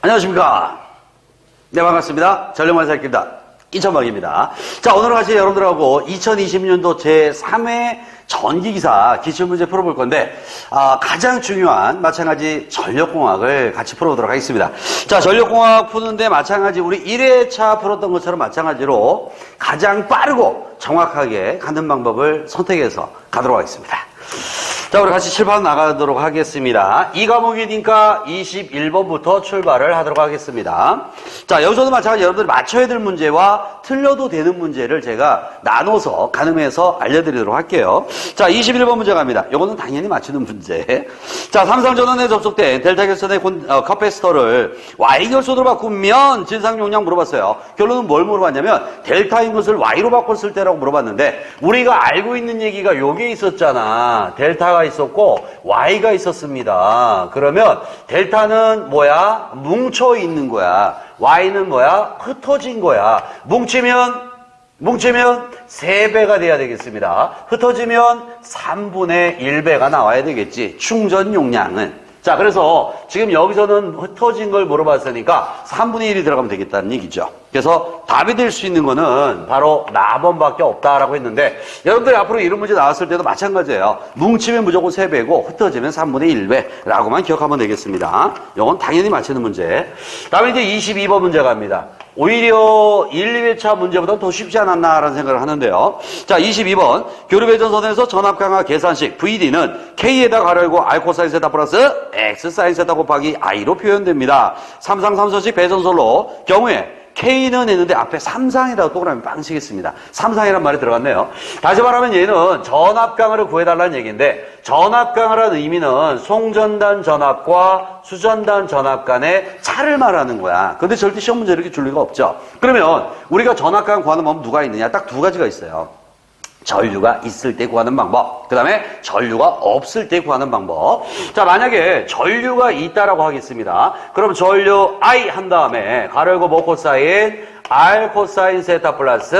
안녕하십니까. 네, 반갑습니다. 전력만살기입니다. 이천방입니다. 자, 오늘 같이 여러분들하고 2020년도 제3회 전기기사 기출문제 풀어볼 건데, 가장 중요한 마찬가지 전력공학을 같이 풀어보도록 하겠습니다. 자, 전력공학 푸는데 마찬가지 우리 1회차 풀었던 것처럼 마찬가지로 가장 빠르고 정확하게 가는 방법을 선택해서 가도록 하겠습니다. 자, 우리 같이 칠판 나가도록 하겠습니다. 이 과목이니까 21번부터 출발을 하도록 하겠습니다. 자, 여기서도 마찬가지 여러분들이 맞춰야 될 문제와 틀려도 되는 문제를 제가 나눠서 가늠해서 알려드리도록 할게요. 자, 21번 문제 갑니다. 이거는 당연히 맞추는 문제. 자, 삼상전원에 접속된 델타 결선의 커패시터를 Y 결소로 바꾸면 진상 용량 물어봤어요. 결론은 뭘 물어봤냐면 델타인 것을 Y로 바꿨을 때라고 물어봤는데, 우리가 알고 있는 얘기가 요게 있었잖아. 델타가 있었고 Y가 있었습니다. 그러면 델타는 뭐야? 뭉쳐 있는 거야. Y는 뭐야? 흩어진 거야. 뭉치면 3배가 돼야 되겠습니다. 흩어지면 3분의 1배가 나와야 되겠지. 충전 용량은. 자, 그래서 지금 여기서는 흩어진 걸 물어봤으니까 3분의 1이 들어가면 되겠다는 얘기죠. 그래서 답이 될 수 있는 거는 바로 나번밖에 없다라고 했는데, 여러분들이 앞으로 이런 문제 나왔을 때도 마찬가지예요. 뭉치면 무조건 3배고 흩어지면 3분의 1배라고만 기억하면 되겠습니다. 이건 당연히 맞히는 문제. 다음에 이제 22번 문제 갑니다. 오히려 1, 2회차 문제보다 더 쉽지 않았나라는 생각을 하는데요. 자, 22번. 교류배전선에서 전압강화 계산식 VD는 K에다 가로 열고 R 코사인 세타 플러스 X 사인 세타 곱하기 I로 표현됩니다. 삼상삼서식 배전설로 경우에 K는 했는데 앞에 삼상이라고 동그라미 빵 치겠습니다. 삼상이란 말이 들어갔네요. 다시 말하면 얘는 전압강화를 구해달라는 얘기인데, 전압강화라는 의미는 송전단 전압과 수전단 전압 간의 차를 말하는 거야. 근데 절대 시험 문제 이렇게 줄 리가 없죠. 그러면 우리가 전압강화 구하는 방법 누가 있느냐? 딱 두 가지가 있어요. 전류가 있을 때 구하는 방법, 그 다음에 전류가 없을 때 구하는 방법. 자, 만약에 전류가 있다라고 하겠습니다. 그럼 전류 I 한 다음에 가로 열고 뭐 코사인 R 코사인 세타 플러스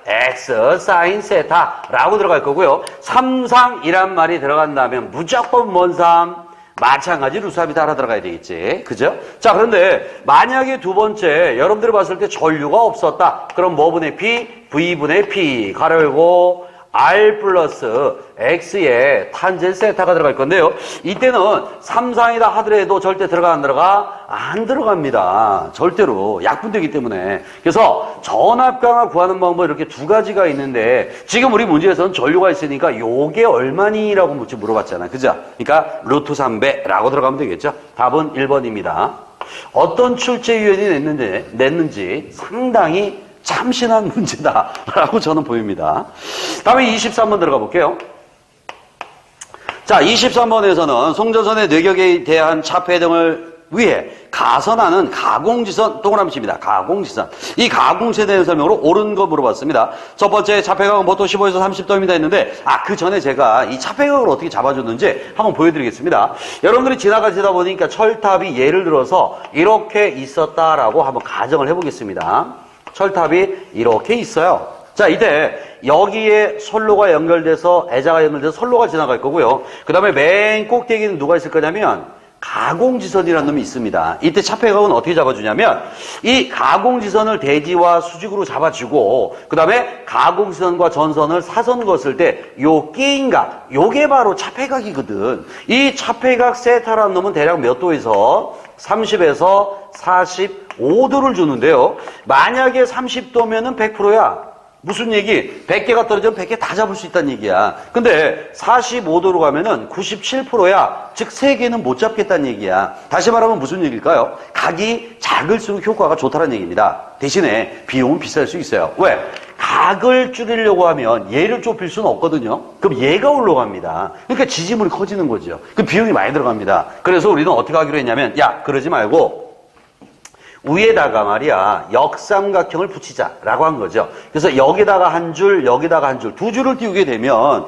X 사인 세타라고 들어갈 거고요. 삼상이란 말이 들어간다면 무조건 뭔 삼? 마찬가지 루삽이 따라 들어가야 되겠지. 그죠? 자, 그런데 만약에 두 번째 여러분들이 봤을 때 전류가 없었다. 그럼 뭐분의 P? V분의 P 가로 열고 R 플러스 X에 탄젠 세타가 들어갈 건데요. 이때는 삼상이다 하더라도 절대 들어가 안 들어가? 안 들어갑니다. 절대로. 약분되기 때문에. 그래서 전압강화 구하는 방법 이렇게 두 가지가 있는데, 지금 우리 문제에서는 전류가 있으니까 요게 얼마니라고 물어봤잖아. 그죠? 그러니까 루트 3배라고 들어가면 되겠죠. 답은 1번입니다. 어떤 출제위원이 냈는지 상당히 참신한 문제다라고 저는 보입니다. 다음에 23번 들어가 볼게요. 자, 23번에서는 송전선의 뇌격에 대한 차폐 등을 위해 가선하는 가공지선 동그라미 칩니다. 가공지선. 이 가공지선에 대한 설명으로 옳은 거 물어봤습니다. 첫 번째, 차폐각은 보통 15에서 30도입니다 했는데, 그 전에 제가 이 차폐각을 어떻게 잡아줬는지 한번 보여드리겠습니다. 여러분들이 지나가시다 보니까 철탑이 예를 들어서 이렇게 있었다라고 한번 가정을 해보겠습니다. 철탑이 이렇게 있어요. 자, 이때 여기에 선로가 연결돼서 애자가 연결돼서 선로가 지나갈 거고요. 그 다음에 맨 꼭대기는 누가 있을 거냐면 가공지선이라는 놈이 있습니다. 이때 차폐각은 어떻게 잡아주냐면 이 가공지선을 대지와 수직으로 잡아주고, 그 다음에 가공지선과 전선을 사선 그었을 때 요 끼인각, 요게 바로 차폐각이거든. 이 차폐각 세타라는 놈은 대략 몇 도에서 30에서 45도를 주는데요. 만약에 30도면은 100%야. 무슨 얘기? 100개가 떨어지면 100개 다 잡을 수 있다는 얘기야. 근데 45도로 가면은 97%야. 즉 3개는 못 잡겠다는 얘기야. 다시 말하면 무슨 얘기일까요? 각이 작을수록 효과가 좋다는 얘기입니다. 대신에 비용은 비쌀 수 있어요. 왜? 각을 줄이려고 하면 얘를 좁힐 수는 없거든요. 그럼 얘가 올라갑니다. 그러니까 지지물이 커지는 거죠. 그 비용이 많이 들어갑니다. 그래서 우리는 어떻게 하기로 했냐면, 야, 그러지 말고 위에다가 말이야 역삼각형을 붙이자라고 한 거죠. 그래서 여기다가 한 줄, 여기다가 한 줄, 두 줄을 띄우게 되면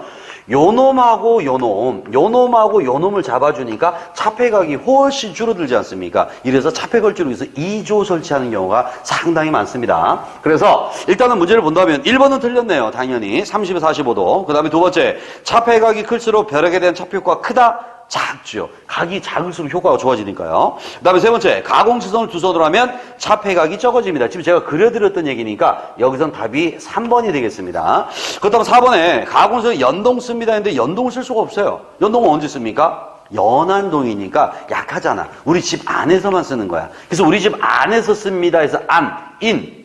요놈하고 요놈하고 요놈을 잡아주니까 차폐각이 훨씬 줄어들지 않습니까? 이래서 차폐걸줄을 위해서 2조 설치하는 경우가 상당히 많습니다. 그래서 일단은 문제를 본다면 1번은 틀렸네요. 당연히 30에서 45도. 그 다음에 두 번째, 차폐각이 클수록 벼락에 대한 차폐효과가 크다. 작죠. 각이 작을수록 효과가 좋아지니까요. 그 다음에 세 번째, 가공지선을 두 손으로 하면 차폐각이 적어집니다. 지금 제가 그려드렸던 얘기니까 여기선 답이 3번이 되겠습니다. 그렇다면 4번에 가공지선 연동 씁니다 했는데 연동을 쓸 수가 없어요. 연동은 언제 씁니까? 연안동이니까 약하잖아. 우리 집 안에서만 쓰는 거야. 그래서 우리 집 안에서 씁니다 해서 안, 인,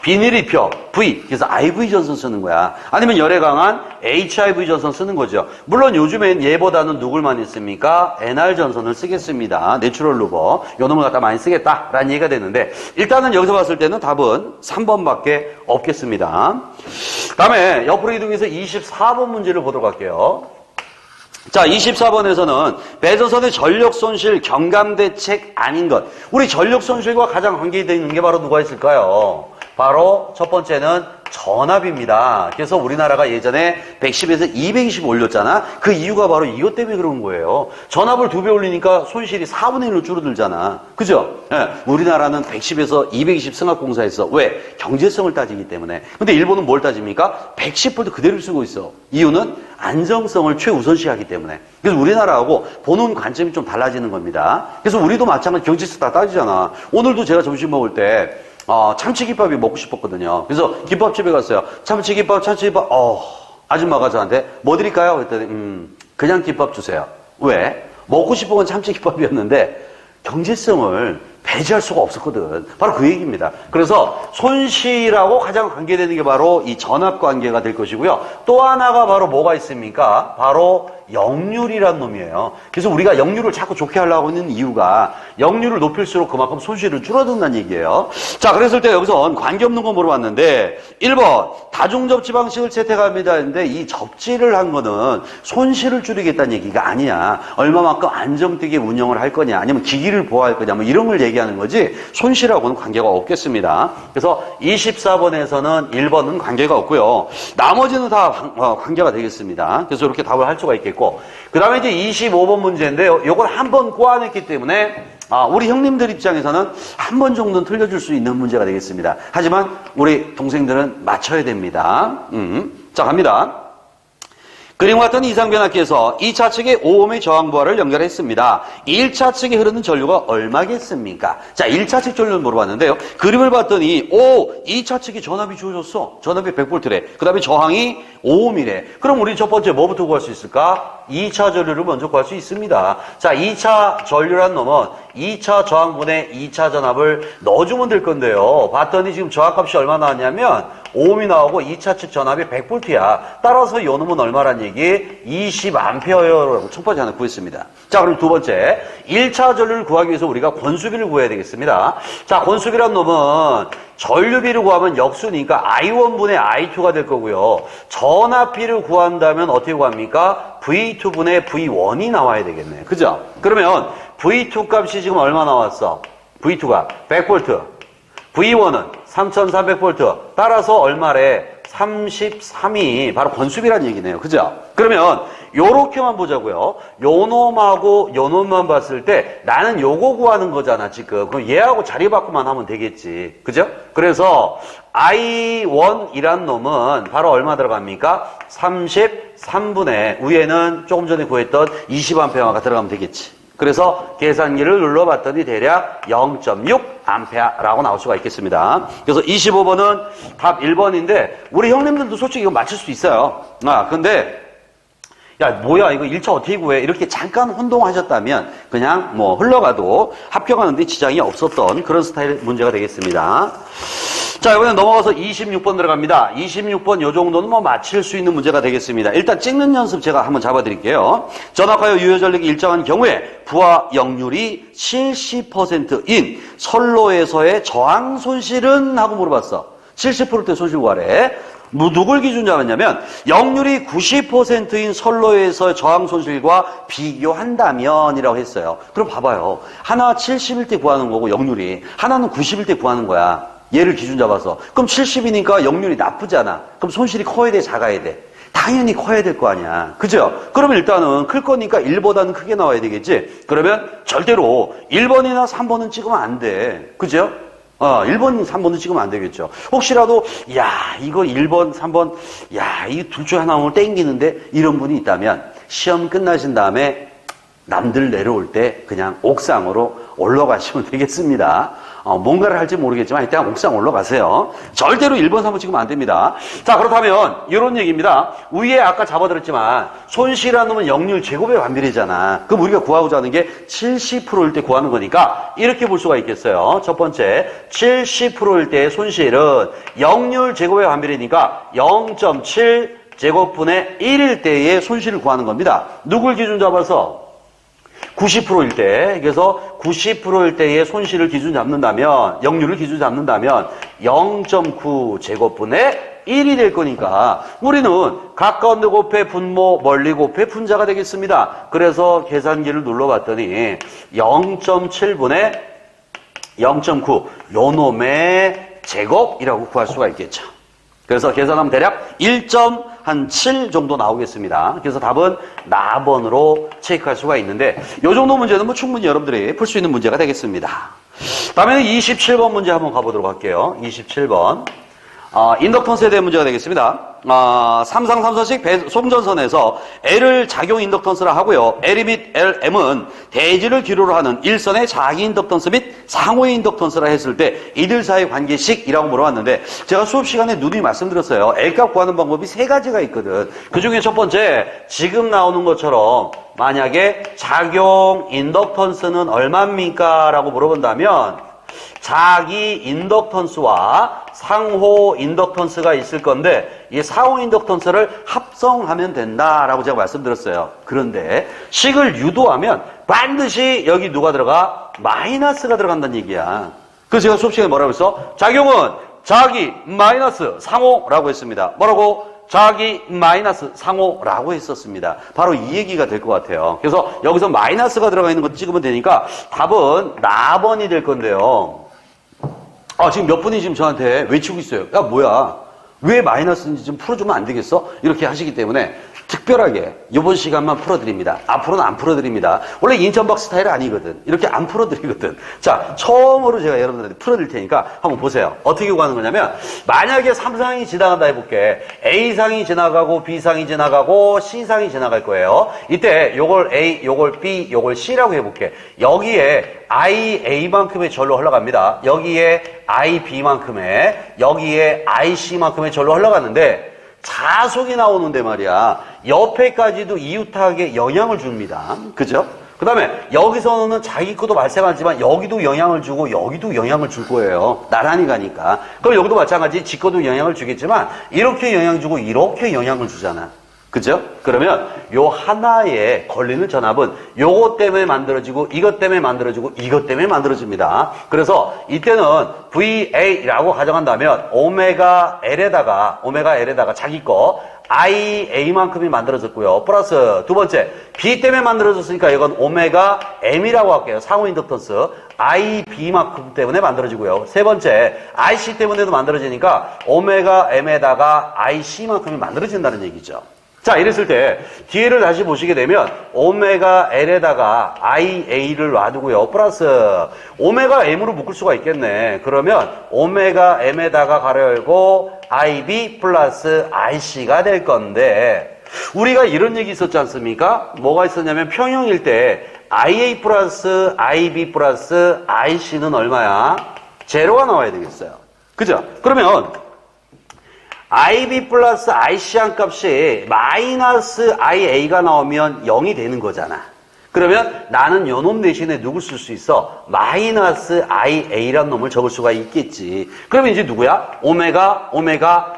비닐입혀, V. 그래서 IV 전선 쓰는 거야. 아니면 열에 강한 HIV 전선 쓰는 거죠. 물론 요즘엔 얘보다는 누굴 많이 씁니까? NR 전선을 쓰겠습니다. 내추럴 루버. 요 놈을 갖다 많이 쓰겠다라는 얘기가 되는데 일단은 여기서 봤을 때는 답은 3번밖에 없겠습니다. 다음에 옆으로 이동해서 24번 문제를 보도록 할게요. 자, 24번에서는 배전선의 전력 손실 경감 대책 아닌 것. 우리 전력 손실과 가장 관계되어 있는 게 바로 누가 있을까요? 바로 첫 번째는 전압입니다. 그래서 우리나라가 예전에 110에서 220 올렸잖아. 그 이유가 바로 이것 때문에 그런 거예요. 전압을 2배 올리니까 손실이 4분의 1로 줄어들잖아. 그죠? 예, 우리나라는 110에서 220 승합공사했어. 왜? 경제성을 따지기 때문에. 근데 일본은 뭘 따집니까? 110볼트 그대로 쓰고 있어. 이유는 안정성을 최우선시하기 때문에. 그래서 우리나라하고 보는 관점이 좀 달라지는 겁니다. 그래서 우리도 마찬가지 경제성 다 따지잖아. 오늘도 제가 점심 먹을 때 참치김밥이 먹고 싶었거든요. 그래서 김밥집에 갔어요. 참치김밥. 아줌마가 저한테 뭐 드릴까요? 그랬더니 그냥 김밥 주세요. 왜? 먹고 싶은 건 참치김밥이었는데 경제성을 배제할 수가 없었거든. 바로 그 얘기입니다. 그래서 손실하고 가장 관계되는 게 바로 이 전압 관계가 될 것이고요. 또 하나가 바로 뭐가 있습니까? 바로 역률이란 놈이에요. 그래서 우리가 역률을 자꾸 좋게 하려고 하는 이유가 역률을 높일수록 그만큼 손실을 줄어든다는 얘기예요. 자, 그랬을 때 여기서 관계없는 거 물어봤는데 1번 다중접지 방식을 채택합니다 했는데 이 접지를 한 거는 손실을 줄이겠다는 얘기가 아니야. 얼마만큼 안정되게 운영을 할 거냐 아니면 기기를 보호할 거냐 뭐 이런 걸 얘기하는 거지 손실하고는 관계가 없겠습니다. 그래서 24번에서는 1번은 관계가 없고요. 나머지는 다 관계가 되겠습니다. 그래서 이렇게 답을 할 수가 있겠고 그 다음에 이제 25번 문제인데요. 요걸 한 번 꼬아냈기 때문에 우리 형님들 입장에서는 한 번 정도는 틀려줄 수 있는 문제가 되겠습니다. 하지만 우리 동생들은 맞춰야 됩니다. 자, 갑니다. 그림과 같은 이상변압기에서 2차 측의 5ohm의 저항부하를 연결했습니다. 1차 측에 흐르는 전류가 얼마겠습니까? 자, 1차 측 전류를 물어봤는데요. 그림을 봤더니 2차 측이 전압이 주어졌어. 전압이 100V래. 그 다음에 저항이 5ohm이래. 그럼 우리 첫 번째 뭐부터 구할 수 있을까? 2차 전류를 먼저 구할 수 있습니다. 자, 2차 전류란 놈은 2차 저항분에 2차 전압을 넣어주면 될 건데요. 봤더니 지금 저항값이 얼마 나왔냐면 5ohm이 나오고 2차 측 전압이 100V야. 따라서 이 놈은 얼마란 얘기? 20A라고 첫 번째 하나 구했습니다. 자, 그럼 두 번째 1차 전류를 구하기 위해서 우리가 권수비를 구해야 되겠습니다. 자, 권수비란 놈은 전류비를 구하면 역수니까 I1분의 I2가 될 거고요. 전압비를 구한다면 어떻게 구합니까? V2분의 V1이 나와야 되겠네. 그죠? 그러면 V2 값이 지금 얼마 나왔어? V2가 100V. V1은 3300V. 따라서 얼마래? 33이 바로 권수비란 얘기네요. 그죠? 그러면 요렇게만 보자고요. 요 놈하고 요 놈만 봤을 때 나는 요거 구하는 거잖아, 지금. 그럼 얘하고 자리 바꾸만 하면 되겠지. 그죠? 그래서 I1이란 놈은 바로 얼마 들어갑니까? 33분의 위에는 조금 전에 구했던 20A가 들어가면 되겠지. 그래서 계산기를 눌러봤더니 대략 0.6A라고 나올 수가 있겠습니다. 그래서 25번은 답 1번인데 우리 형님들도 솔직히 이거 맞출 수 있어요. 근데 야, 뭐야, 이거 1차 어떻게 구해? 이렇게 잠깐 혼동하셨다면 그냥 뭐 흘러가도 합격하는데 지장이 없었던 그런 스타일 문제가 되겠습니다. 자, 이번엔 넘어가서 26번 들어갑니다. 26번 요 정도는 뭐 맞힐 수 있는 문제가 되겠습니다. 일단 찍는 연습 제가 한번 잡아드릴게요. 전압하여 유효전력이 일정한 경우에 부하 역률이 70%인 선로에서의 저항 손실은? 하고 물어봤어. 70%의 손실 구하래. 누굴 기준으로 하냐면 역률이 90%인 선로에서의 저항 손실과 비교한다면 이라고 했어요. 그럼 봐봐요. 하나 70일 때 구하는 거고 역률이 하나는 90일 때 구하는 거야. 얘를 기준 잡아서. 그럼 70이니까 역률이 나쁘잖아. 그럼 손실이 커야 돼, 작아야 돼? 당연히 커야 될 거 아니야. 그죠? 그러면 일단은 클 거니까 1보다는 크게 나와야 되겠지? 그러면 절대로 1번이나 3번은 찍으면 안 돼. 그죠? 1번, 3번은 찍으면 안 되겠죠. 혹시라도, 야, 이거 1번, 3번, 야, 이 둘 중에 하나 오늘 땡기는데, 이런 분이 있다면, 시험 끝나신 다음에 남들 내려올 때 그냥 옥상으로 올라가시면 되겠습니다. 뭔가를 할지 모르겠지만 일단 옥상 올라가세요. 절대로 1번, 3번 찍으면 안 됩니다. 자, 그렇다면 이런 얘기입니다. 위에 아까 잡아드렸지만 손실이라는 놈은 역률 제곱의 반비례잖아. 그럼 우리가 구하고자 하는 게 70%일 때 구하는 거니까 이렇게 볼 수가 있겠어요. 첫 번째, 70%일 때의 손실은 역률 제곱의 반비례니까 0.7 제곱분의 1일 때의 손실을 구하는 겁니다. 누굴 기준 잡아서? 90%일 때, 그래서 90%일 때의 손실을 기준 잡는다면, 역률을 기준 잡는다면 0.9 제곱분의 1이 될 거니까 우리는 가까운 데 곱해 분모, 멀리 곱해 분자가 되겠습니다. 그래서 계산기를 눌러봤더니 0.7분의 0.9 요놈의 제곱이라고 구할 수가 있겠죠. 그래서 계산하면 대략 1.7 정도 나오겠습니다. 그래서 답은 나번으로 체크할 수가 있는데 이 정도 문제는 뭐 충분히 여러분들이 풀 수 있는 문제가 되겠습니다. 다음에는 27번 문제 한번 가보도록 할게요. 27번 인덕턴스에 대한 문제가 되겠습니다. 3상 3사식 송전선에서 L을 작용 인덕턴스라 하고요. L 및 LM은 대지를 기로로 하는 일선의 자기 인덕턴스 및 상호의 인덕턴스라 했을 때 이들 사이의 관계식이라고 물어봤는데 제가 수업 시간에 누누이 말씀드렸어요. L값 구하는 방법이 세 가지가 있거든. 그 중에 첫 번째, 지금 나오는 것처럼 만약에 작용 인덕턴스는 얼마입니까? 라고 물어본다면 자기 인덕턴스와 상호 인덕턴스가 있을 건데 이 상호 인덕턴스를 합성하면 된다라고 제가 말씀드렸어요. 그런데 식을 유도하면 반드시 여기 누가 들어가? 마이너스가 들어간다는 얘기야. 그래서 제가 수업 시간에 뭐라고 했어? 작용은 자기 마이너스 상호라고 했습니다. 뭐라고? 자기 마이너스 상호라고 했었습니다. 바로 이 얘기가 될 것 같아요. 그래서 여기서 마이너스가 들어가 있는 거 찍으면 되니까 답은 나번이 될 건데요. 지금 몇 분이 지금 저한테 외치고 있어요. 야, 뭐야. 왜 마이너스인지 좀 풀어주면 안 되겠어? 이렇게 하시기 때문에 특별하게 이번 시간만 풀어드립니다. 앞으로는 안 풀어드립니다. 원래 인천박 스타일 아니거든. 이렇게 안 풀어드리거든. 자, 처음으로 제가 여러분들한테 풀어드릴 테니까 한번 보세요. 어떻게 구하는 거냐면 만약에 3상이 지나간다 해볼게. A상이 지나가고 B상이 지나가고 C상이 지나갈 거예요. 이때 요걸 A, 요걸 B, 요걸 C라고 해볼게. 여기에 IA만큼의 절로 흘러갑니다. 여기에 IB만큼의, 여기에 IC만큼의 절로 흘러갔는데 자속이 나오는데 말이야. 옆에까지도 이웃하게 영향을 줍니다. 그죠? 그 다음에 여기서는 자기 것도 발생하지만 여기도 영향을 주고 여기도 영향을 줄 거예요. 나란히 가니까. 그럼 여기도 마찬가지 지 것도 영향을 주겠지만 이렇게 영향 주고 이렇게 영향을 주잖아. 그죠? 그러면 요 하나에 걸리는 전압은 요것 때문에 만들어지고 이것 때문에 만들어지고 이것 때문에 만들어집니다. 그래서 이때는 VA라고 가정한다면 오메가 L에다가 자기 거 IA만큼이 만들어졌고요. 플러스 두 번째 B 때문에 만들어졌으니까 이건 오메가 M이라고 할게요. 상호 인덕턴스 IB만큼 때문에 만들어지고요. 세 번째 IC 때문에도 만들어지니까 오메가 M에다가 IC만큼이 만들어진다는 얘기죠. 자, 이랬을 때 뒤에를 다시 보시게 되면 오메가 L에다가 IA를 놔두고요. 플러스 오메가 M으로 묶을 수가 있겠네. 그러면 오메가 M에다가 가로 열고 IB 플러스 IC가 될 건데 우리가 이런 얘기 있었지 않습니까? 뭐가 있었냐면 평형일 때 IA 플러스 IB 플러스 IC는 얼마야? 제로가 나와야 되겠어요. 그죠? 그러면 IB 플러스 IC 한 값이 마이너스 IA가 나오면 0이 되는 거잖아. 그러면 나는 요 놈 대신에 누굴 쓸 수 있어? 마이너스 IA란 놈을 적을 수가 있겠지. 그러면 이제 누구야? 오메가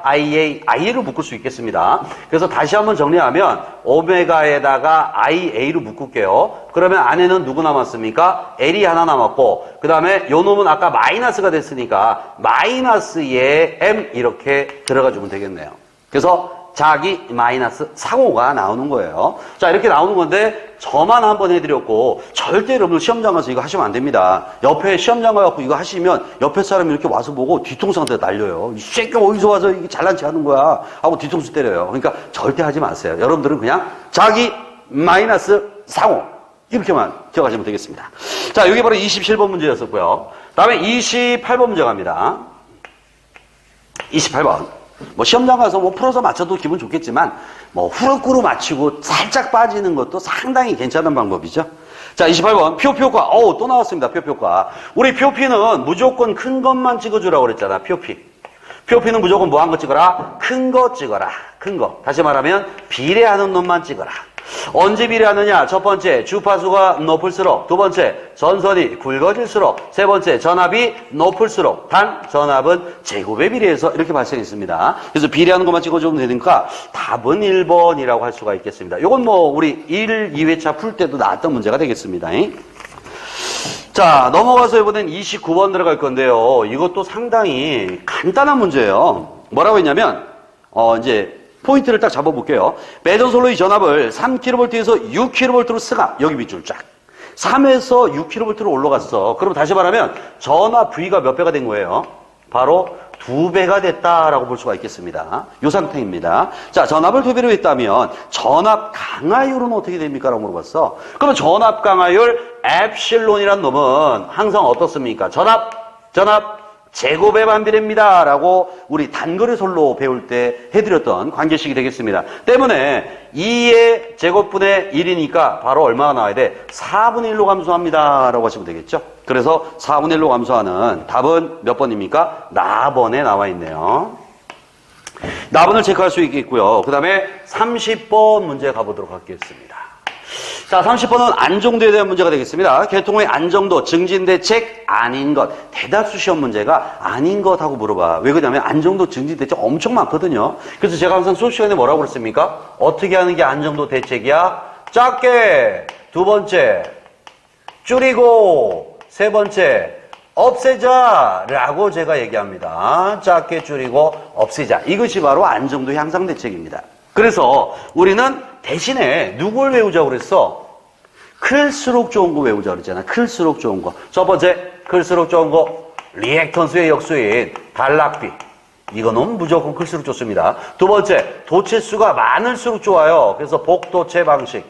IA로 묶을 수 있겠습니다. 그래서 다시 한번 정리하면 오메가에다가 IA로 묶을게요. 그러면 안에는 누구 남았습니까? L이 하나 남았고 그 다음에 요 놈은 아까 마이너스가 됐으니까 마이너스에 M 이렇게 들어가주면 되겠네요. 그래서 자기 마이너스 상호가 나오는 거예요. 자, 이렇게 나오는 건데 저만 한번 해드렸고 절대 여러분들 시험장 가서 이거 하시면 안 됩니다. 옆에 시험장 가갖고 이거 하시면 옆에 사람이 이렇게 와서 보고 뒤통수한테 날려요. 이 새끼 어디서 와서 이게 잘난 체 하는 거야 하고 뒤통수 때려요. 그러니까 절대 하지 마세요. 여러분들은 그냥 자기 마이너스 상호 이렇게만 기억하시면 되겠습니다. 자, 여기 바로 27번 문제였었고요. 다음에 28번 문제 갑니다. 28번. 뭐 시험장 가서 뭐 풀어서 맞춰도 기분 좋겠지만 뭐 후루꾸루 맞추고 살짝 빠지는 것도 상당히 괜찮은 방법이죠. 자, 28번. POP 효과. 또 나왔습니다. POP 효과. 우리 POP는 무조건 큰 것만 찍어주라고 그랬잖아. POP. POP는 무조건 뭐 한 거 찍어라? 큰 거 찍어라. 큰 거. 다시 말하면 비례하는 놈만 찍어라. 언제 비례하느냐? 첫 번째, 주파수가 높을수록. 두 번째, 전선이 굵어질수록. 세 번째, 전압이 높을수록. 단, 전압은 제곱에 비례해서 이렇게 발생했습니다. 그래서 비례하는 것만 찍어주면 되니까 답은 1번이라고 할 수가 있겠습니다. 이건 뭐 우리 1, 2회차 풀 때도 나왔던 문제가 되겠습니다. 자, 넘어가서 이번엔 29번 들어갈 건데요. 이것도 상당히 간단한 문제예요. 뭐라고 했냐면, 이제, 포인트를 딱 잡아볼게요. 배전솔로의 전압을 3kV에서 6kV로 쓰가. 여기 밑줄 쫙. 3에서 6kV로 올라갔어. 그럼 다시 말하면, 전압 V가 몇 배가 된 거예요? 바로 2배가 됐다라고 볼 수가 있겠습니다. 이 상태입니다. 자, 전압을 2배로 했다면 전압 강하율은 어떻게 됩니까? 라고 물어봤어. 그러면 전압 강하율 엡실론이란 놈은 항상 어떻습니까? 전압 제곱의 반비례입니다. 라고 우리 단거리 솔로 배울 때 해드렸던 관계식이 되겠습니다. 때문에 2의 제곱분의 1이니까 바로 얼마가 나와야 돼? 4분의 1로 감소합니다. 라고 하시면 되겠죠. 그래서 4분의 1로 감소하는 답은 몇 번입니까? 나번에 나와 있네요. 나번을 체크할 수 있겠고요. 그 다음에 30번 문제 가보도록 하겠습니다. 자, 30번은 안정도에 대한 문제가 되겠습니다. 계통의 안정도, 증진대책 아닌 것. 대다수 시험 문제가 아닌 것 하고 물어봐. 왜 그러냐면 안정도, 증진대책 엄청 많거든요. 그래서 제가 항상 수업 시간에 뭐라고 그랬습니까? 어떻게 하는 게 안정도 대책이야? 작게, 두 번째, 줄이고, 세 번째, 없애자라고 제가 얘기합니다. 작게 줄이고 없애자. 이것이 바로 안정도 향상 대책입니다. 그래서 우리는 대신에 누굴 외우자고 그랬어? 클수록 좋은 거 외우자고 그랬잖아. 클수록 좋은 거. 첫 번째, 클수록 좋은 거. 리액턴스의 역수인 단락비. 이거는 무조건 클수록 좋습니다. 두 번째, 도체수가 많을수록 좋아요. 그래서 복도체 방식.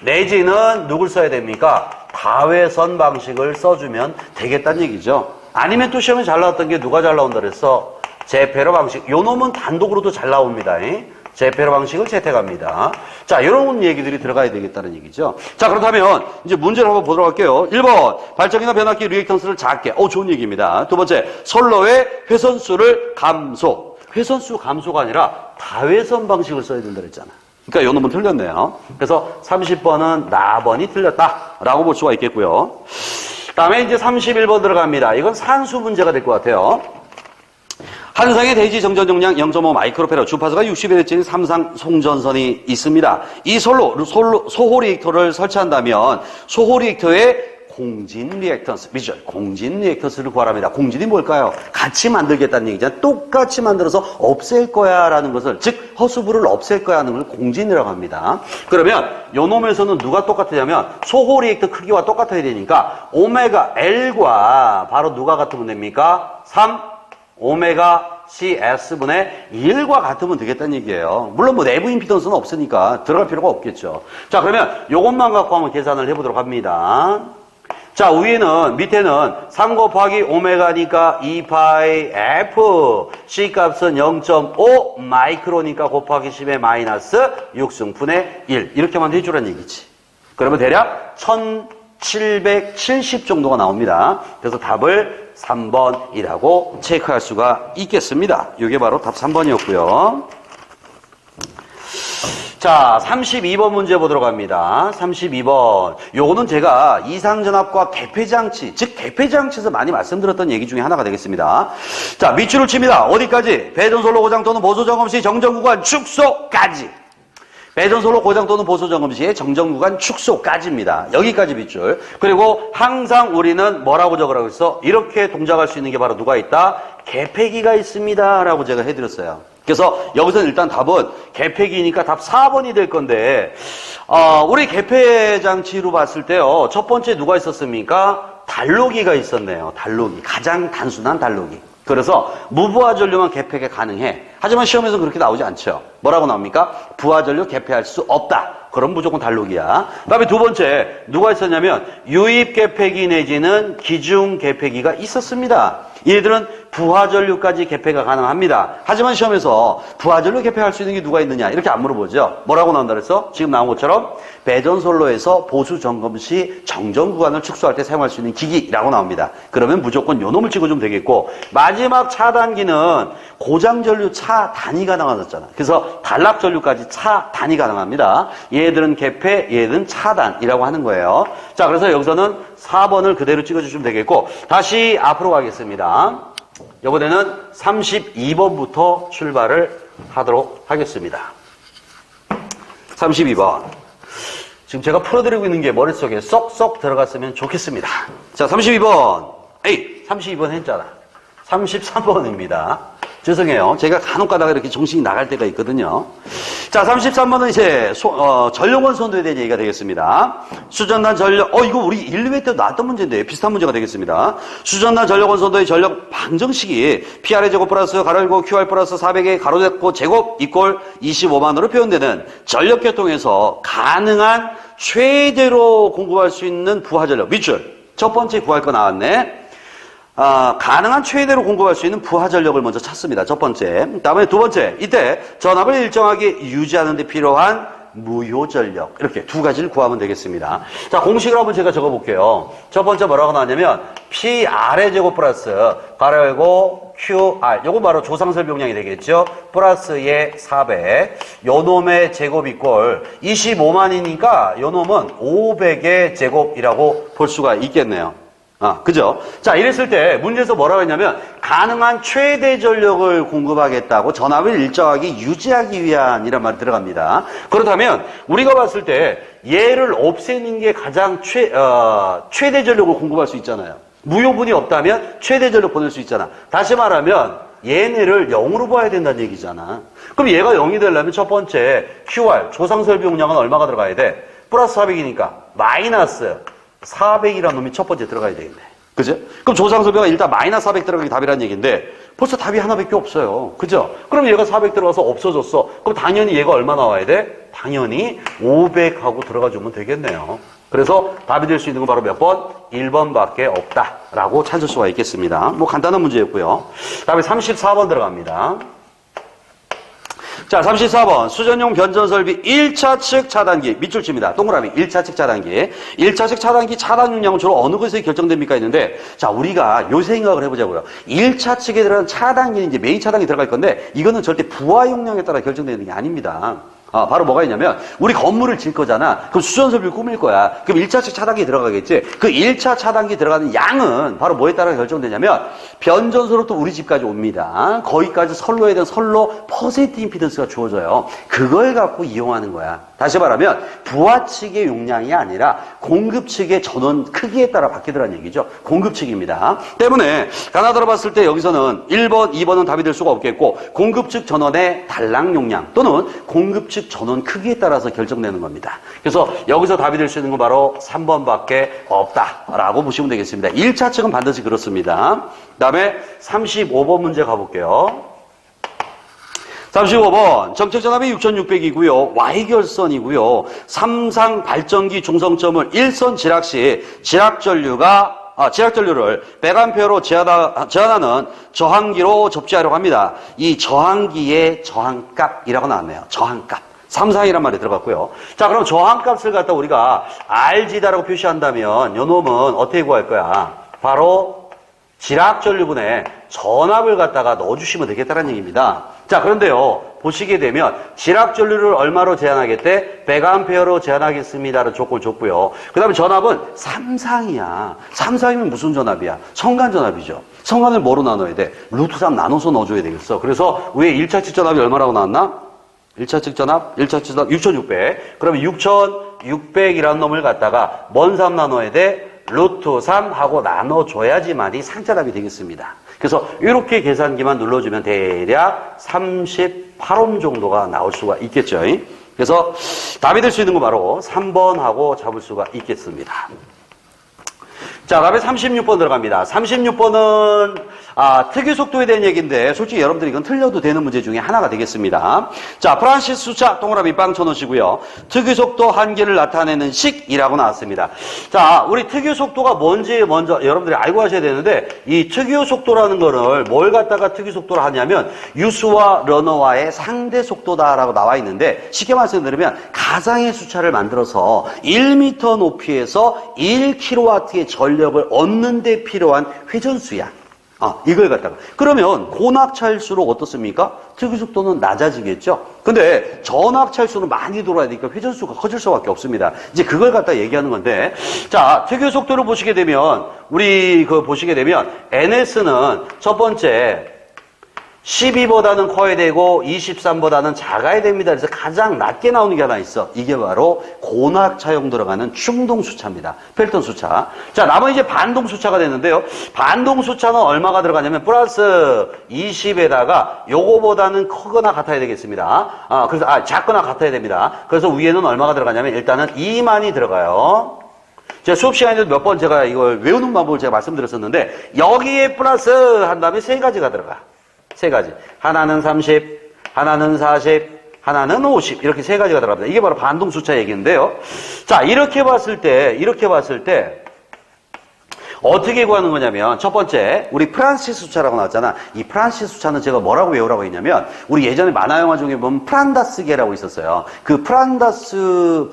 내지는 누굴 써야 됩니까? 다회선 방식을 써주면 되겠다는 얘기죠. 아니면 또 시험에 잘 나왔던 게 누가 잘 나온다 그랬어? 제페러 방식. 요 놈은 단독으로도 잘 나옵니다. 제페러 방식을 채택합니다. 자, 이런 얘기들이 들어가야 되겠다는 얘기죠. 자, 그렇다면 이제 문제를 한번 보도록 할게요. 1번, 발정이나 변압기 리액턴스를 작게. 좋은 얘기입니다. 두 번째, 선로의 회선수를 감소. 회선수 감소가 아니라 다회선 방식을 써야 된다 그랬잖아. 그러니까 요 놈은 틀렸네요. 그래서 30번은 나번이 틀렸다라고 볼 수가 있겠고요. 다음에 이제 31번 들어갑니다. 이건 산수 문제가 될 것 같아요. 한상의 대지 정전 용량 0.5 마이크로페라, 주파수가 60Hz인 삼상 송전선이 있습니다. 이 소호 리액터를 설치한다면 소호 리액터의 공진 리액턴스, 미죠? 공진 리액턴스를 구하랍니다. 공진이 뭘까요? 같이 만들겠다는 얘기잖아요. 똑같이 만들어서 없앨 거야 라는 것을, 즉 허수부를 없앨 거야 하는 걸 공진이라고 합니다. 그러면 요 놈에서는 누가 똑같으냐면 소호 리액터 크기와 똑같아야 되니까 오메가 L과 바로 누가 같으면 됩니까? 3 오메가 CS분의 1과 같으면 되겠다는 얘기예요. 물론 뭐 내부 임피던스는 없으니까 들어갈 필요가 없겠죠. 자, 그러면 요것만 갖고 한번 계산을 해보도록 합니다. 자, 밑에는 3 곱하기 오메가니까 2파이 F, C 값은 0.5 마이크로니까 곱하기 10의 마이너스 6승분의 1. 이렇게만 해주라는 얘기지. 그러면 대략 1770 정도가 나옵니다. 그래서 답을 3번이라고 체크할 수가 있겠습니다. 이게 바로 답 3번이었고요. 자, 32번 문제 보도록 합니다. 32번. 요거는 제가 이상전압과 개폐장치, 즉 개폐장치에서 많이 말씀드렸던 얘기 중에 하나가 되겠습니다. 자, 밑줄을 칩니다. 어디까지? 배전솔로 고장 또는 보수점검 시 정전구간 축소까지. 배전솔로 고장 또는 보수점검 시의 정전구간 축소까지입니다. 여기까지 밑줄. 그리고 항상 우리는 뭐라고 적으라고 했어? 이렇게 동작할 수 있는 게 바로 누가 있다? 개폐기가 있습니다. 라고 제가 해드렸어요. 그래서 여기서는 일단 답은 개폐기니까 답 4번이 될 건데, 우리 개폐장치로 봤을 때요, 첫 번째 누가 있었습니까? 단로기가 있었네요. 단로기. 가장 단순한 단로기. 그래서 무부하 전류만 개폐가 가능해. 하지만 시험에서는 그렇게 나오지 않죠. 뭐라고 나옵니까? 부하 전류 개폐할 수 없다. 그럼 무조건 단로기야. 그다음에 두 번째 누가 있었냐면 유입 개폐기 내지는 기중 개폐기가 있었습니다. 얘들은 부하전류까지 개폐가 가능합니다. 하지만 시험에서 부하전류 개폐할 수 있는 게 누가 있느냐 이렇게 안 물어보죠. 뭐라고 나온다 그랬어? 지금 나온 것처럼 배전선로에서 보수 점검 시 정전 구간을 축소할 때 사용할 수 있는 기기라고 나옵니다. 그러면 무조건 요 놈을 찍어주면 되겠고, 마지막 차단기는 고장전류 차단이 가능하잖아. 그래서 단락전류까지 차단이 가능합니다. 얘들은 개폐, 얘들은 차단이라고 하는 거예요. 자, 그래서 여기서는 4번을 그대로 찍어주시면 되겠고, 다시 앞으로 가겠습니다. 이번에는 32번부터 출발을 하도록 하겠습니다. 32번. 지금 제가 풀어드리고 있는 게 머릿속에 쏙쏙 들어갔으면 좋겠습니다. 자, 32번. 에이, 32번 했잖아. 33번입니다. 죄송해요. 제가 간혹 가다가 이렇게 정신이 나갈 때가 있거든요. 자, 33번은 이제 전력원 선도에 대한 얘기가 되겠습니다. 수전단 전력, 이거 우리 1, 2회 때 나왔던 문제인데 비슷한 문제가 되겠습니다. 수전단 전력원 선도의 전력 방정식이 PR의 제곱 플러스 가로 열고 QR 플러스 400의 가로 닫고 제곱 이꼴 25만으로 표현되는 전력계통에서 가능한 최대로 공급할 수 있는 부하전력 밑줄. 첫 번째 구할 거 나왔네. 가능한 최대로 공급할 수 있는 부하전력을 먼저 찾습니다. 첫 번째. 다음에 두 번째. 이때 전압을 일정하게 유지하는 데 필요한 무효전력. 이렇게 두 가지를 구하면 되겠습니다. 자, 공식을 한번 제가 적어볼게요. 첫 번째 뭐라고 나왔냐면 PR의 제곱 플러스 가로 열고 QR. 요거 바로 조상설비용량이 되겠죠. 플러스의 400. 요 놈의 제곱 이꼴 25만이니까 요 놈은 500의 제곱이라고 볼 수가 있겠네요. 그죠? 자, 이랬을 때 문제에서 뭐라고 했냐면 가능한 최대 전력을 공급하겠다고 전압을 일정하게 유지하기 위한 이란 말이 들어갑니다. 그렇다면 우리가 봤을 때 얘를 없애는 게 가장 최대 전력을 공급할 수 있잖아요. 무효분이 없다면 최대 전력 보낼 수 있잖아. 다시 말하면 얘네를 0으로 봐야 된다는 얘기잖아. 그럼 얘가 0이 되려면 첫 번째 QR 조상설비용량은 얼마가 들어가야 돼? 플러스 400이니까 마이너스 400이라는 놈이 첫 번째 들어가야 되겠네. 그죠? 그럼 조상설비가 일단 마이너스 400 들어가기 답이라는 얘기인데 벌써 답이 하나밖에 없어요. 그죠? 그럼 얘가 400 들어가서 없어졌어. 그럼 당연히 얘가 얼마 나와야 돼? 당연히 500하고 들어가 주면 되겠네요. 그래서 답이 될 수 있는 건 바로 몇 번? 1번밖에 없다라고 찾을 수가 있겠습니다. 뭐 간단한 문제였고요. 다음에 34번 들어갑니다. 자, 34번. 수전용 변전설비 1차 측 차단기. 밑줄칩니다. 동그라미. 1차 측 차단기. 1차 측 차단기 차단 용량은 주로 어느 것에 결정됩니까? 했는데, 자, 우리가 요 생각을 해보자고요. 1차 측에 들어간 차단기는 이제 메인 차단기 들어갈 건데, 이거는 절대 부하 용량에 따라 결정되는 게 아닙니다. 바로 뭐가 있냐면 우리 건물을 질 거잖아. 그럼 수전설비를 꾸밀 거야. 그럼 1차측 차단기 들어가겠지. 그 1차 차단기 들어가는 양은 바로 뭐에 따라 결정되냐면 변전소로부터 우리 집까지 옵니다. 거기까지 선로에 대한 선로 퍼센트 임피던스가 주어져요. 그걸 갖고 이용하는 거야. 다시 말하면 부하 측의 용량이 아니라 공급 측의 전원 크기에 따라 바뀌더라는 얘기죠. 공급 측입니다. 때문에 가나다로 봤을 때 여기서는 1번, 2번은 답이 될 수가 없겠고 공급 측 전원의 단락 용량 또는 공급 측 전원 크기에 따라서 결정되는 겁니다. 그래서 여기서 답이 될 수 있는 건 바로 3번밖에 없다라고 보시면 되겠습니다. 1차 측은 반드시 그렇습니다. 그 다음에 35번 문제 가볼게요. 35번 정책전압이 6600이고요. Y결선이고요. 삼상 발전기 중성점을 1선 지락 시 지락전류를 100A로 제한하는 저항기로 접지하려고 합니다. 이 저항기의 저항값이라고 나왔네요. 저항값. 삼상이란 말이 들어갔고요. 자, 그럼 저항값을 갖다 우리가 RG다라고 표시한다면 요 놈은 어떻게 구할 거야? 바로 지락전류분에 전압을 갖다가 넣어주시면 되겠다는 얘기입니다. 자, 그런데요. 보시게 되면 지락전류를 얼마로 제한하겠대? 100A로 제한하겠습니다라는 조건을 줬고요. 그 다음에 전압은 삼상이야. 삼상이면 무슨 전압이야? 성간전압이죠. 성간을 뭐로 나눠야 돼? 루트 3 나눠서 넣어줘야 되겠어. 그래서 위에 1차 측 전압이 얼마라고 나왔나? 1차 측 전압 6600. 그러면 6600이라는 놈을 갖다가 뭔 3 나눠야 돼? 루트 3 하고 나눠줘야지만이 상자답이 되겠습니다. 그래서 이렇게 계산기만 눌러주면 대략 38옴 정도가 나올 수가 있겠죠. 그래서 답이 될 수 있는 건 바로 3번 하고 잡을 수가 있겠습니다. 자, 다음에 36번 들어갑니다. 36번은 특유 속도에 대한 얘기인데 솔직히 여러분들이 이건 틀려도 되는 문제 중에 하나가 되겠습니다. 자, 프란시스 수차 동그라미 빵 쳐놓으시고요. 특유 속도 한계를 나타내는 식이라고 나왔습니다. 자, 우리 특유 속도가 뭔지 먼저 여러분들이 알고 하셔야 되는데 이 특유 속도라는 거를 뭘 갖다가 특유 속도로 하냐면 유수와 러너와의 상대 속도다라고 나와 있는데 쉽게 말씀드리면 가상의 수차를 만들어서 1m 높이에서 1kW의 전력을 얻는 데 필요한 회전수야. 이걸 갖다가. 그러면 고낙차일수록 어떻습니까? 특유속도는 낮아지겠죠? 근데 저낙차일수록 많이 돌아야 되니까 회전수가 커질 수밖에 없습니다. 이제 그걸 갖다 얘기하는 건데, 자, 특유속도를 보시게 되면, 보시게 되면, NS는 첫 번째, 12보다는 커야 되고 23보다는 작아야 됩니다. 그래서 가장 낮게 나오는 게 하나 있어. 이게 바로 고낙차용 들어가는 충동수차입니다. 펠턴 수차. 자, 남은 이제 반동수차가 되는데요. 반동수차는 얼마가 들어가냐면 플러스 20에다가 요거보다는 크거나 같아야 되겠습니다. 그래서 작거나 같아야 됩니다. 그래서 위에는 얼마가 들어가냐면 일단은 2만이 들어가요. 제가 수업 시간에도 몇 번 제가 이걸 외우는 방법을 제가 말씀드렸었는데 여기에 플러스 한 다음에 세 가지가 들어가. 세 가지. 하나는 30, 하나는 40, 하나는 50. 이렇게 세 가지가 들어갑니다. 이게 바로 반동수차 얘기인데요. 자, 이렇게 봤을 때, 어떻게 구하는 거냐면, 첫 번째, 우리 프란시스 수차라고 나왔잖아. 이 프란시스 수차는 제가 뭐라고 외우라고 했냐면, 우리 예전에 만화영화 중에 보면 프란다스개라고 있었어요. 그 프란다스개,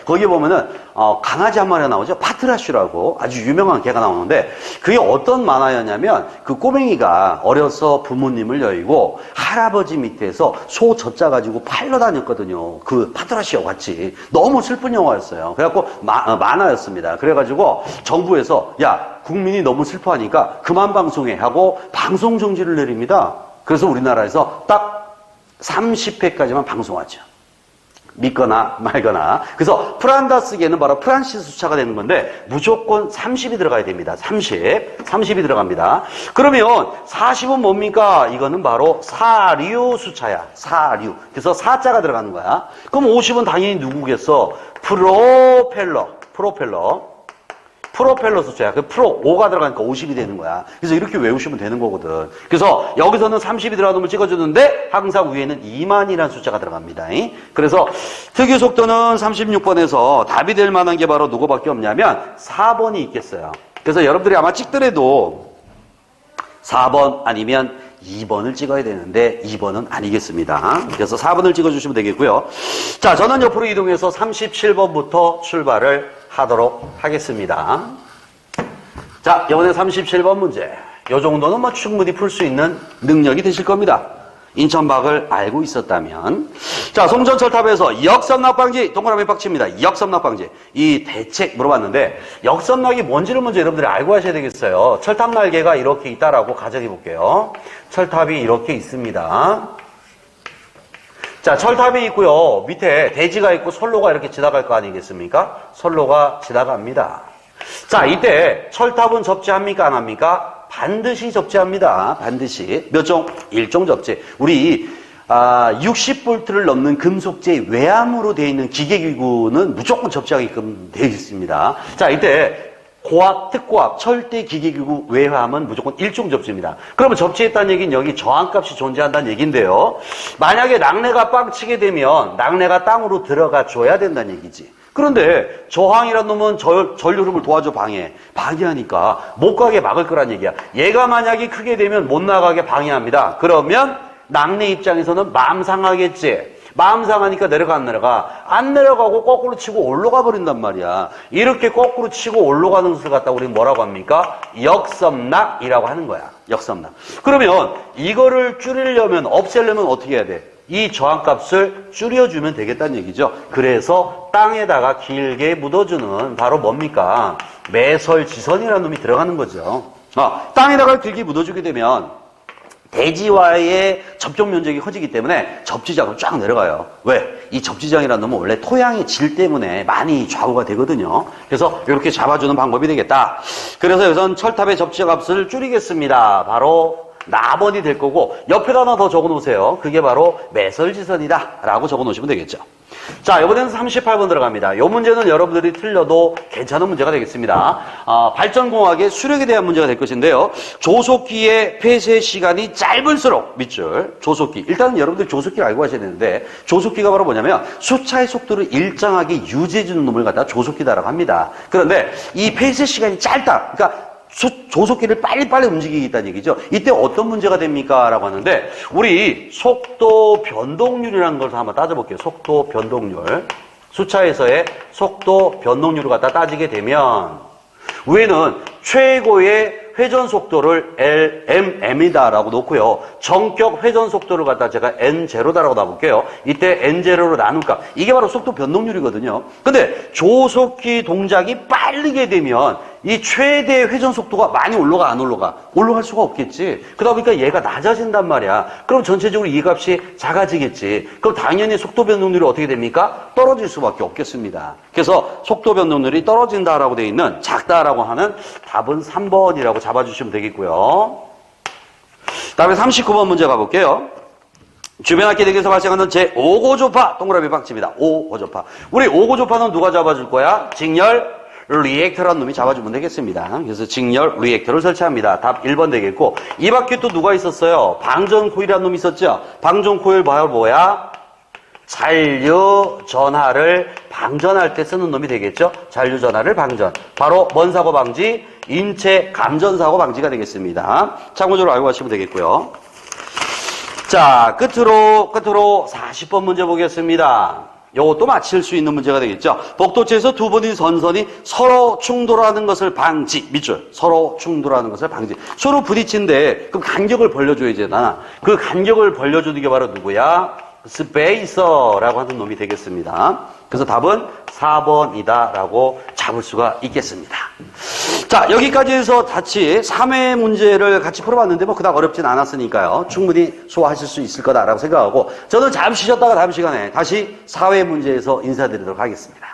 거기 보면은, 강아지 한 마리가 나오죠? 파트라슈라고 아주 유명한 개가 나오는데, 그게 어떤 만화였냐면, 그 꼬맹이가 어려서 부모님을 여의고, 할아버지 밑에서 소 젖자 가지고 팔러 다녔거든요. 그 파트라슈와 같이. 너무 슬픈 영화였어요. 그래갖고, 만화였습니다. 그래가지고, 정부에서 야, 국민이 너무 슬퍼하니까 그만 방송해 하고 방송 정지를 내립니다. 그래서 우리나라에서 딱 30회까지만 방송하죠. 믿거나 말거나. 그래서 프란다스계는 바로 프란시스 수차가 되는 건데 무조건 30이 들어가야 됩니다. 30이 들어갑니다. 그러면 40은 뭡니까? 이거는 바로 사류 수차야. 사류. 그래서 사자가 들어가는 거야. 그럼 50은 당연히 누구겠어? 프로펠러 수차야. 그 프로 5가 들어가니까 50이 되는 거야. 그래서 이렇게 외우시면 되는 거거든. 그래서 여기서는 30이 들어가는 놈을 찍어주는데 항상 위에는 2만이라는 숫자가 들어갑니다. 그래서 특유 속도는 36번에서 답이 될 만한 게 바로 누구밖에 없냐면 4번이 있겠어요. 그래서 여러분들이 아마 찍더라도 4번 아니면 2번을 찍어야 되는데 2번은 아니겠습니다. 그래서 4번을 찍어주시면 되겠고요. 자, 저는 옆으로 이동해서 37번부터 출발을 하도록 하겠습니다. 자, 이번에 37번 문제. 이 정도는 뭐 충분히 풀 수 있는 능력이 되실 겁니다. 인천박을 알고 있었다면. 자, 송전철탑에서 역삼락방지, 동그라미 빡칩니다. 역삼락방지. 이 대책 물어봤는데, 역삼락이 뭔지를 먼저 여러분들이 알고 하셔야 되겠어요. 철탑 날개가 이렇게 있다라고 가정해 볼게요. 철탑이 이렇게 있습니다. 자, 철탑이 있고요. 밑에 대지가 있고 선로가 이렇게 지나갈 거 아니겠습니까? 선로가 지나갑니다. 자, 이때 철탑은 접지합니까? 안 합니까? 반드시 접지합니다. 반드시. 몇 종? 1종 접지. 우리 60볼트를 넘는 금속재 외암으로 되어 있는 기계기구는 무조건 접지하게끔 되어 있습니다. 자, 이때 고압, 특고압, 철대 기계기구 외암은 무조건 1종 접지입니다. 그러면 접지했다는 얘기는 여기 저항값이 존재한다는 얘기인데요. 만약에 낙뢰가 빵 치게 되면 낙뢰가 땅으로 들어가 줘야 된다는 얘기지. 그런데 저항이란 놈은 전류 흐름을 도와줘 방해하니까 못 가게 막을 거란 얘기야. 얘가 만약에 크게 되면 못 나가게 방해합니다. 그러면 낙뢰 입장에서는 마음 상하겠지. 마음 상하니까 내려가 안 내려가? 안 내려가고 거꾸로 치고 올라가 버린단 말이야. 이렇게 거꾸로 치고 올라가는 것을 갖다 우리는 뭐라고 합니까? 역섬락이라고 하는 거야. 역섬락. 그러면 이거를 줄이려면, 없애려면 어떻게 해야 돼? 이 저항값을 줄여주면 되겠다는 얘기죠. 그래서 땅에다가 길게 묻어주는 바로 뭡니까? 매설지선이라는 놈이 들어가는 거죠. 땅에다가 길게 묻어주게 되면 대지와의 접촉 면적이 커지기 때문에 접지장으로 쫙 내려가요. 왜? 이 접지장이라는 놈은 원래 토양의 질 때문에 많이 좌우가 되거든요. 그래서 이렇게 잡아주는 방법이 되겠다. 그래서 여기서는 철탑의 접지값을 줄이겠습니다. 바로 나번이 될 거고 옆에다 하나 더 적어놓으세요. 그게 바로 매설지선이다 라고 적어놓으시면 되겠죠. 자, 이번에는 38번 들어갑니다. 이 문제는 여러분들이 틀려도 괜찮은 문제가 되겠습니다. 발전공학의 수력에 대한 문제가 될 것인데요. 조속기의 폐쇄 시간이 짧을수록 밑줄 조속기. 일단은 여러분들 조속기를 알고 가셔야 되는데 조속기가 바로 뭐냐면 수차의 속도를 일정하게 유지해주는 놈을 갖다 조속기다라고 합니다. 그런데 이 폐쇄 시간이 짧다. 그러니까 조속기를 빨리빨리 움직이겠다는 얘기죠. 이때 어떤 문제가 됩니까? 라고 하는데 우리 속도 변동률이라는 걸 한번 따져볼게요. 속도 변동률. 수차에서의 속도 변동률을 갖다 따지게 되면 위에는 최고의 회전 속도를 LMM이다라고 놓고요. 정격 회전 속도를 갖다 제가 N0다라고 놔볼게요. 이때 N0로 나눈 값. 이게 바로 속도 변동률이거든요. 근데 조속기 동작이 빠르게 되면 이 최대 회전 속도가 많이 올라가 안 올라가? 올라갈 수가 없겠지. 그러다 보니까 얘가 낮아진단 말이야. 그럼 전체적으로 이 값이 작아지겠지. 그럼 당연히 속도 변동률이 어떻게 됩니까? 떨어질 수밖에 없겠습니다. 그래서 속도 변동률이 떨어진다라고 돼 있는 작다라고 하는 답은 3번이라고 잡아주시면 되겠고요. 다음에 39번 문제 가볼게요. 주변 악기대기에서 발생하는 제5고조파 동그라미 박치입니다. 5고조파. 우리 5고조파는 누가 잡아줄 거야? 직렬 리액터라는 놈이 잡아주면 되겠습니다. 그래서 직렬 리액터를 설치합니다. 답 1번 되겠고 이 밖에 또 누가 있었어요? 방전 코일이라는 놈이 있었죠? 방전 코일 바로 뭐야? 잔류 전하를 방전할 때 쓰는 놈이 되겠죠? 잔류 전하를 방전. 바로 뭔 사고 방지? 인체 감전 사고 방지가 되겠습니다. 참고적으로 알고 가시면 되겠고요. 자, 끝으로 40번 문제 보겠습니다. 요것도 맞힐 수 있는 문제가 되겠죠. 복도체에서 두 번의 선선이 서로 충돌하는 것을 방지. 밑줄. 서로 충돌하는 것을 방지. 서로 부딪힌데 그럼 간격을 벌려줘야 되잖아. 그 간격을 벌려주는 게 바로 누구야? 스페이서라고 하는 놈이 되겠습니다. 그래서 답은 4번이다라고 잡을 수가 있겠습니다. 자, 여기까지 해서 같이 3회 문제를 같이 풀어봤는데 뭐 그닥 어렵진 않았으니까요. 충분히 소화하실 수 있을 거다라고 생각하고 저는 잠시 쉬었다가 다음 시간에 다시 4회 문제에서 인사드리도록 하겠습니다.